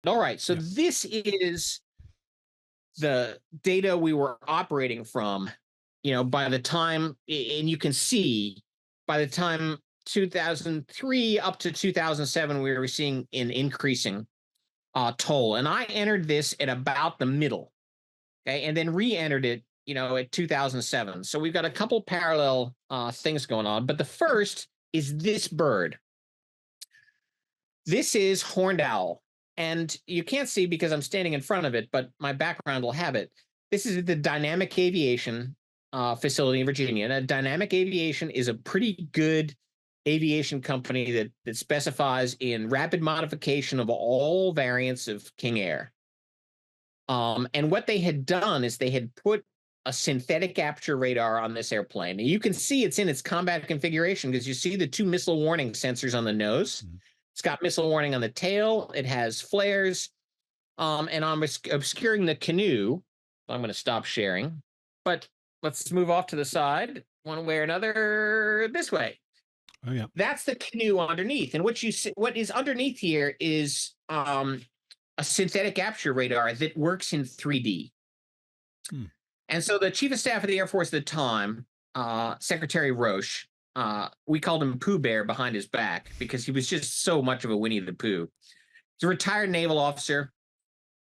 All right. So this is the data we were operating from, by the time, and you can see by the time 2003 up to 2007, we were seeing an increasing toll. And I entered this at about the middle, okay, and then re-entered it, at 2007. So we've got a couple parallel things going on. But the first is this bird. This is horned owl. And you can't see because I'm standing in front of it, but my background will have it. This is the Dynamic Aviation facility in Virginia. And Dynamic Aviation is a pretty good aviation company that specifies in rapid modification of all variants of King Air. And what they had done is they had put a synthetic aperture radar on this airplane. And you can see it's in its combat configuration because you see the 2 missile warning sensors on the nose. Mm-hmm. It's got missile warning on the tail. It has flares. And I'm obscuring the canoe. I'm going to stop sharing. But let's move off to the side one way or another this way. Oh, yeah. That's the canoe underneath. And what is underneath here is a synthetic aperture radar that works in 3D. And so the chief of staff of the Air Force at the time, Secretary Roche, we called him Pooh Bear behind his back because he was just so much of a Winnie the Pooh. He's a retired naval officer,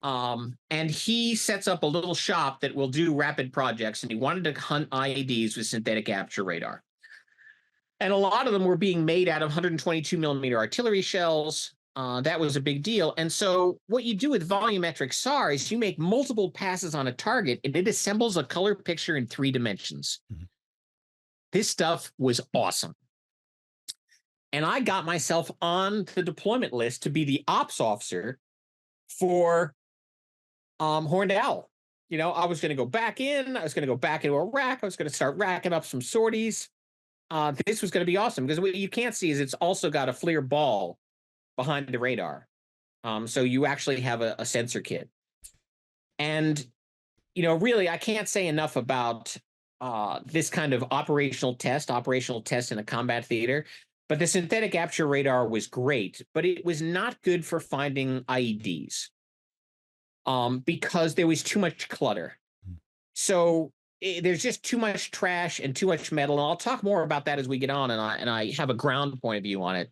and he sets up a little shop that will do rapid projects, and he wanted to hunt IEDs with synthetic aperture radar. And a lot of them were being made out of 122 millimeter artillery shells. That was a big deal. And so what you do with volumetric SAR is you make multiple passes on a target, and it assembles a color picture in 3 dimensions. Mm-hmm. This stuff was awesome. And I got myself on the deployment list to be the ops officer for Horned Owl. I was going to go back in. I was going to go back into Iraq. I was going to start racking up some sorties. This was going to be awesome because what you can't see is it's also got a FLIR ball behind the radar. So you actually have a sensor kit. And, really, I can't say enough about this kind of operational test in a combat theater. But the synthetic aperture radar was great, but it was not good for finding IEDs because there was too much clutter. So there's just too much trash and too much metal. And I'll talk more about that as we get on, and I have a ground point of view on it.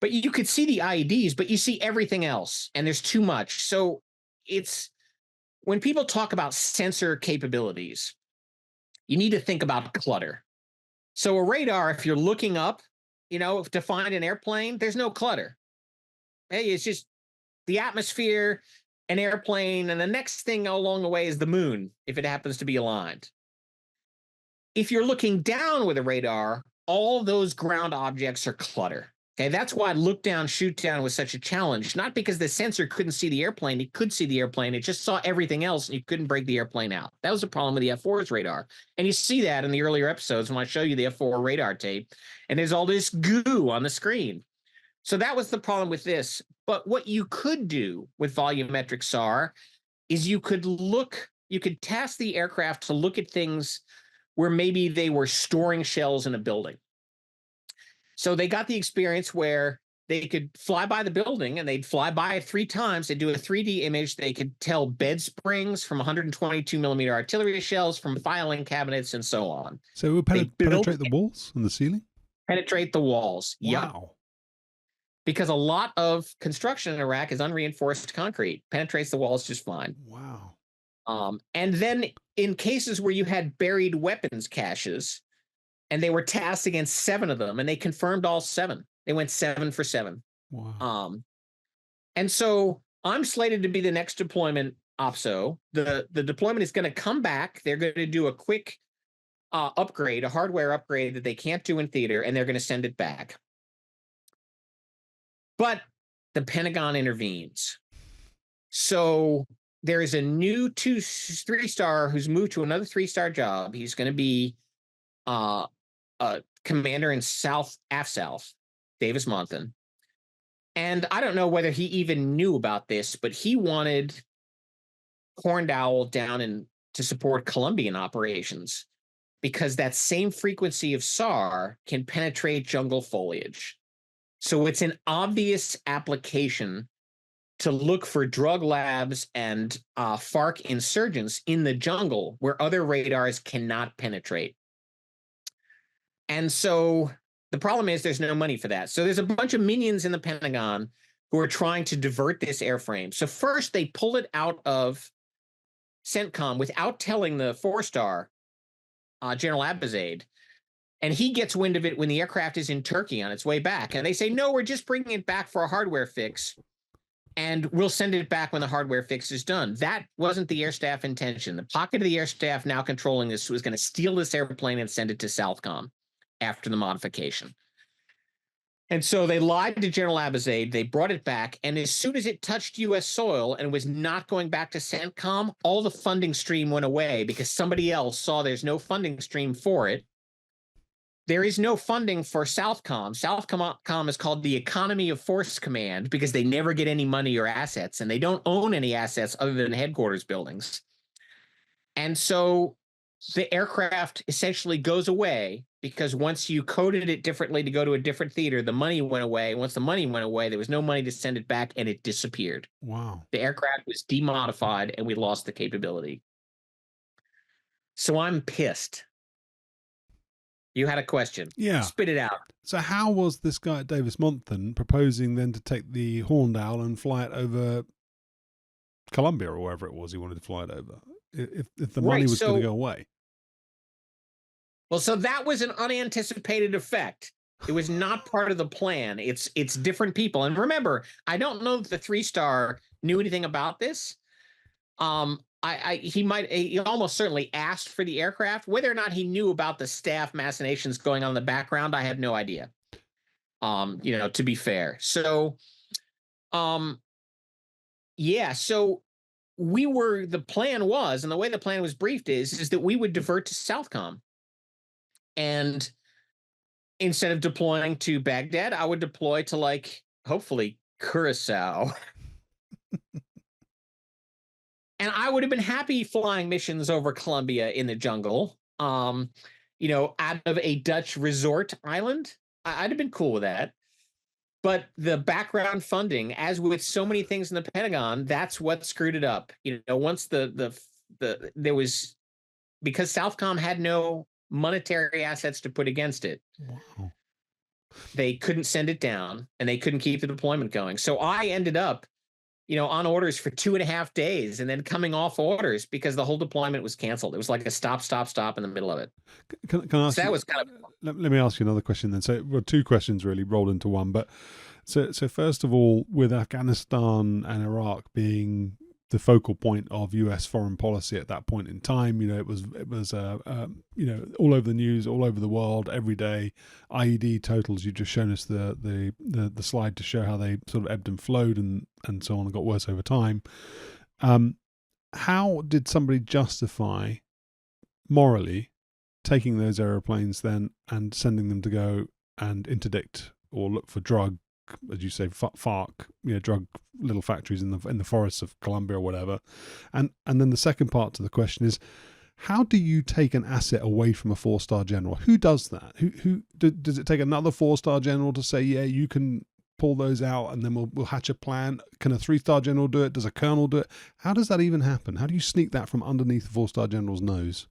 But you could see the IEDs, but you see everything else, and there's too much. So it's when people talk about sensor capabilities, you need to think about clutter. So a radar, if you're looking up, to find an airplane, there's no clutter. Hey, it's just the atmosphere, an airplane, and the next thing along the way is the moon, if it happens to be aligned. If you're looking down with a radar, all those ground objects are clutter. Okay, that's why look down, shoot down was such a challenge. Not because the sensor couldn't see the airplane. It could see the airplane. It just saw everything else, and you couldn't break the airplane out. That was the problem with the F4's radar. And you see that in the earlier episodes when I show you the F4 radar tape, and there's all this goo on the screen. So that was the problem with this. But what you could do with volumetric SAR is you could task the aircraft to look at things where maybe they were storing shells in a building. So they got the experience where they could fly by the building, and they'd fly by it 3 times. They'd do a 3D image. They could tell bed springs from 122 millimeter artillery shells, from filing cabinets, and so on. So it would penetrate the walls and the ceiling? Penetrate the walls. Wow. Yep. Because a lot of construction in Iraq is unreinforced concrete. Penetrates the walls just fine. Wow. And then in cases where you had buried weapons caches, and they were tasked against 7 of them, and they confirmed all 7. They went 7 for 7. Wow. And so I'm slated to be the next deployment OPSO. The deployment is going to come back. They're going to do a quick upgrade, a hardware upgrade that they can't do in theater, and they're going to send it back. But the Pentagon intervenes. So there is a new 3-star who's moved to another 3-star job. He's going to be a commander in AF-South, Davis Monthan. And I don't know whether he even knew about this, but he wanted Horned Owl down to support Colombian operations because that same frequency of SAR can penetrate jungle foliage. So it's an obvious application to look for drug labs and FARC insurgents in the jungle where other radars cannot penetrate. And so the problem is there's no money for that. So there's a bunch of minions in the Pentagon who are trying to divert this airframe. So first they pull it out of CENTCOM without telling the four-star General Abizaid. And he gets wind of it when the aircraft is in Turkey on its way back. And they say, no, we're just bringing it back for a hardware fix. And we'll send it back when the hardware fix is done. That wasn't the air staff intention. The pocket of the air staff now controlling this was going to steal this airplane and send it to Southcom after the modification. And so they lied to General Abizaid. They brought it back. And as soon as it touched U.S. soil and was not going back to CENTCOM, all the funding stream went away because somebody else saw there's no funding stream for it. There is no funding for Southcom. Southcom is called the Economy of Force Command because they never get any money or assets, and they don't own any assets other than headquarters buildings. And so the aircraft essentially goes away because once you coded it differently to go to a different theater, the money went away. Once the money went away, there was no money to send it back, and it disappeared. Wow. The aircraft was demodified, and we lost the capability. So I'm pissed. You had a question. Yeah. Spit it out. So how was this guy at Davis Monthan proposing then to take the Horned Owl and fly it over Colombia or wherever it was he wanted to fly it over? If the money was going to go away. Well, so that was an unanticipated effect. It was not part of the plan. It's different people. And remember, I don't know if the 3-star knew anything about this. He almost certainly asked for the aircraft. Whether or not he knew about the staff machinations going on in the background, I have no idea. To be fair. So, so the plan was, and the way the plan was briefed is that we would divert to Southcom. And instead of deploying to Baghdad, I would deploy to hopefully Curacao. And I would have been happy flying missions over Colombia in the jungle, out of a Dutch resort island. I'd have been cool with that. But the background funding, as with so many things in the Pentagon, that's what screwed it up. Once because Southcom had no monetary assets to put against it. Wow. They couldn't send it down, and they couldn't keep the deployment going. So I ended up on orders for 2.5 days and then coming off orders because the whole deployment was canceled. It was like a stop in the middle of it. Can I ask that was kind of... Let me ask you another question then. So, well, 2 questions really rolled into one. But so first of all, with Afghanistan and Iraq being the focal point of U.S. foreign policy at that point in time, it was all over the news, all over the world, every day. IED totals. You've just shown us the slide to show how they sort of ebbed and flowed and so on and got worse over time. How did somebody justify morally taking those aeroplanes then and sending them to go and interdict or look for drug, as you say, FARC, drug little factories in the forests of Colombia or whatever, and then the second part to the question is, how do you take an asset away from a 4-star general? Who does that? Who does it take another 4-star general to say, yeah, you can pull those out, and then we'll hatch a plan? Can a 3-star general do it? Does a colonel do it? How does that even happen? How do you sneak that from underneath the 4-star general's nose?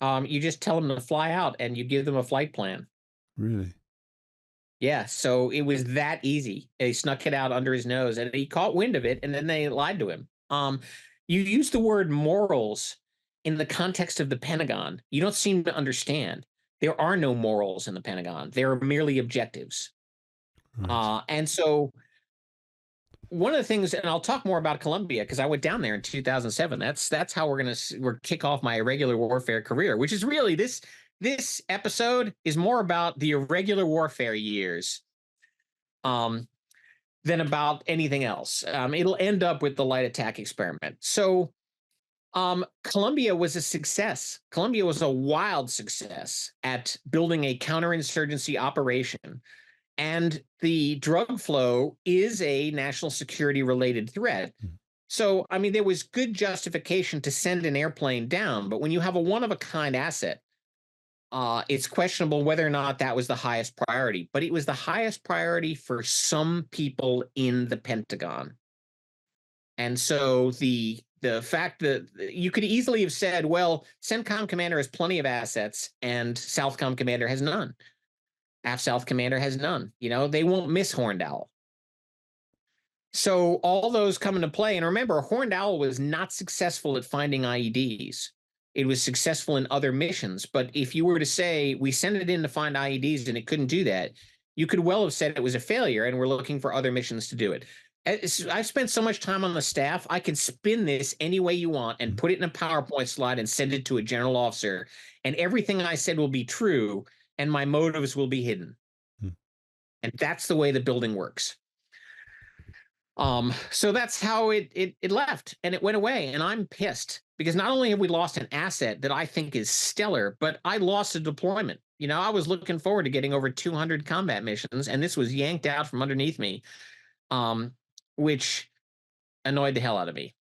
You just tell them to fly out, and you give them a flight plan. Really? Yeah, so it was that easy. They snuck it out under his nose, and he caught wind of it, and then they lied to him. You use the word morals in the context of the Pentagon. You don't seem to understand. There are no morals in the Pentagon. There are merely objectives. Right. And so one of the things, and I'll talk more about Colombia because I went down there in 2007. That's how we're kick off my irregular warfare career, which is really this episode is more about the irregular warfare years than about anything else. It'll end up with the light attack experiment. So Colombia was a success. Colombia was a wild success at building a counterinsurgency operation. And the drug flow is a national security related threat. So, there was good justification to send an airplane down. But when you have a one-of-a-kind asset, it's questionable whether or not that was the highest priority. But it was the highest priority for some people in the Pentagon. And so the fact that you could easily have said, well, CENTCOM Commander has plenty of assets and Southcom Commander has none. AF-South Commander has none. You know, they won't miss Horned Owl. So all those come into play. And remember, Horned Owl was not successful at finding IEDs. It was successful in other missions. But if you were to say, we sent it in to find IEDs and it couldn't do that, you could well have said it was a failure and we're looking for other missions to do it. I've spent so much time on the staff, I can spin this any way you want and put it in a PowerPoint slide and send it to a general officer. And everything I said will be true and my motives will be hidden. And that's the way the building works. So that's how it left and it went away. And I'm pissed because not only have we lost an asset that I think is stellar, but I lost a deployment. You know, I was looking forward to getting over 200 combat missions, and this was yanked out from underneath me, which annoyed the hell out of me.